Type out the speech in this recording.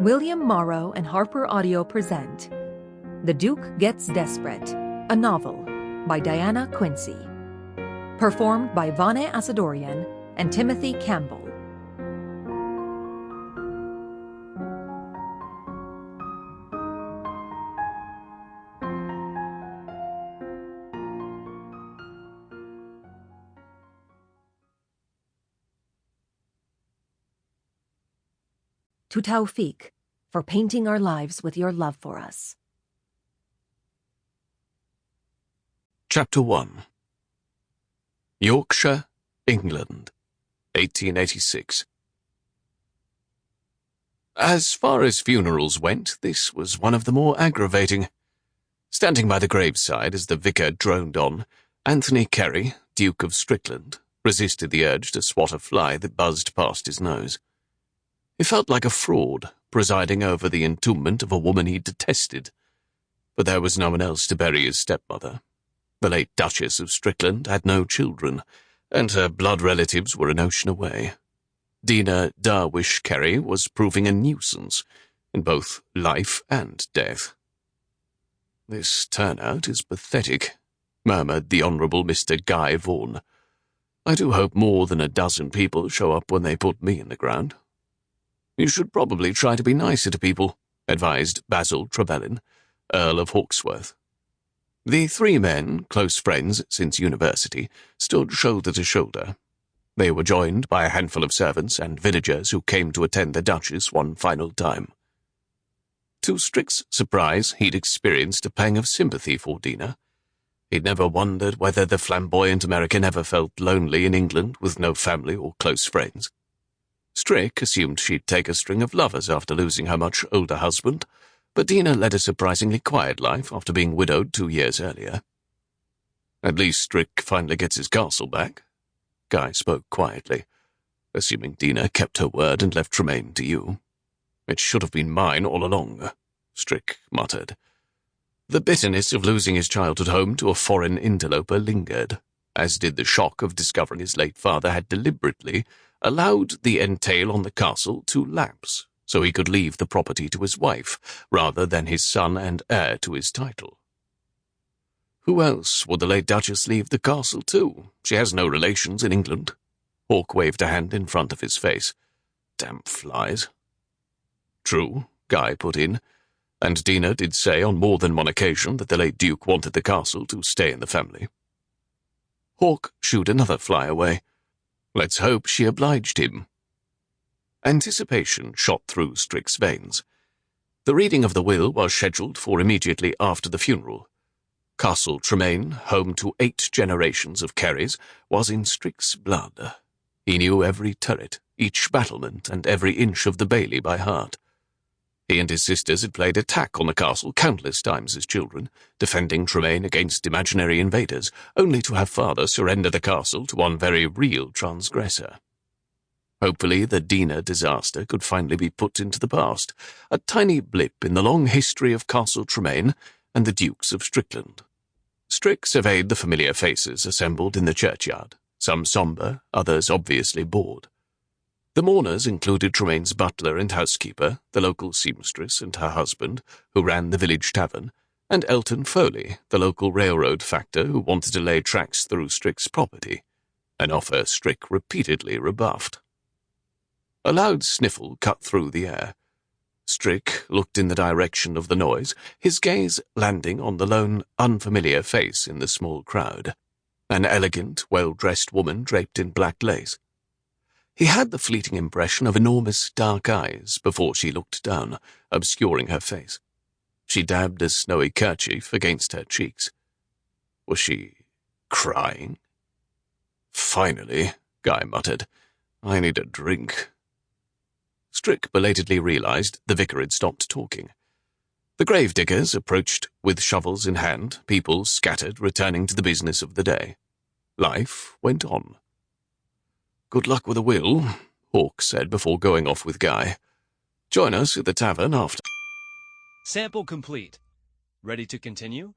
William Morrow and HarperAudio present The Duke Gets Desperate, a novel by Diana Quincy. Performed by Vaneh Assadourian and Timothy Campbell. To Taufik, for painting our lives with your love for us. Chapter 1. Yorkshire, England, 1886. As far as funerals went, this was one of the more aggravating. Standing by the graveside as the vicar droned on, Anthony Cary, Duke of Strickland, resisted the urge to swat a fly that buzzed past his nose. He felt like a fraud, presiding over the entombment of a woman he detested. But there was no one else to bury his stepmother. The late Duchess of Strickland had no children, and her blood relatives were an ocean away. Dina Darwish Cary was proving a nuisance in both life and death. "This turnout is pathetic," murmured the Honourable Mr. Guy Vaughan. "I do hope more than a dozen people show up when they put me in the ground." "You should probably try to be nicer to people," advised Basil Trevelyan, Earl of Hawkesworth. The three men, close friends since university, stood shoulder to shoulder. They were joined by a handful of servants and villagers who came to attend the Duchess one final time. To Strick's surprise, he'd experienced a pang of sympathy for Dina. He'd never wondered whether the flamboyant American ever felt lonely in England with no family or close friends. Strick assumed she'd take a string of lovers after losing her much older husband, but Dina led a surprisingly quiet life after being widowed 2 years earlier. "At least Strick finally gets his castle back," Guy spoke quietly, "assuming Dina kept her word and left Tremaine to you." "It should have been mine all along," Strick muttered. The bitterness of losing his childhood home to a foreign interloper lingered, as did the shock of discovering his late father had deliberately allowed the entail on the castle to lapse, so he could leave the property to his wife, rather than his son and heir to his title. Who else would the late Duchess leave the castle to? She has no relations in England. Hawke waved a hand in front of his face. "Damn flies." "True," Guy put in, "and Dina did say on more than one occasion that the late Duke wanted the castle to stay in the family." Hawke shooed another fly away. Let's hope she obliged him. Anticipation shot through Strick's veins. The reading of the will was scheduled for immediately after the funeral. Castle Tremaine, home to 8 generations of Carys, was in Strick's blood. He knew every turret, each battlement, and every inch of the bailey by heart. He and his sisters had played attack on the castle countless times as children, defending Tremaine against imaginary invaders, only to have father surrender the castle to one very real transgressor. Hopefully the Dina disaster could finally be put into the past, a tiny blip in the long history of Castle Tremaine and the Dukes of Strickland. Strick surveyed the familiar faces assembled in the churchyard, some sombre, others obviously bored. The mourners included Tremaine's butler and housekeeper, the local seamstress and her husband, who ran the village tavern, and Elton Foley, the local railroad factor who wanted to lay tracks through Strick's property, an offer Strick repeatedly rebuffed. A loud sniffle cut through the air. Strick looked in the direction of the noise, his gaze landing on the lone, unfamiliar face in the small crowd, an elegant, well-dressed woman draped in black lace. He had the fleeting impression of enormous dark eyes before she looked down, obscuring her face. She dabbed a snowy kerchief against her cheeks. Was she crying? "Finally," Guy muttered, "I need a drink." Strick belatedly realized the vicar had stopped talking. The gravediggers approached with shovels in hand, people scattered, returning to the business of the day. Life went on. "Good luck with the will," Hawke said before going off with Guy. "Join us at the tavern after." Sample complete. Ready to continue?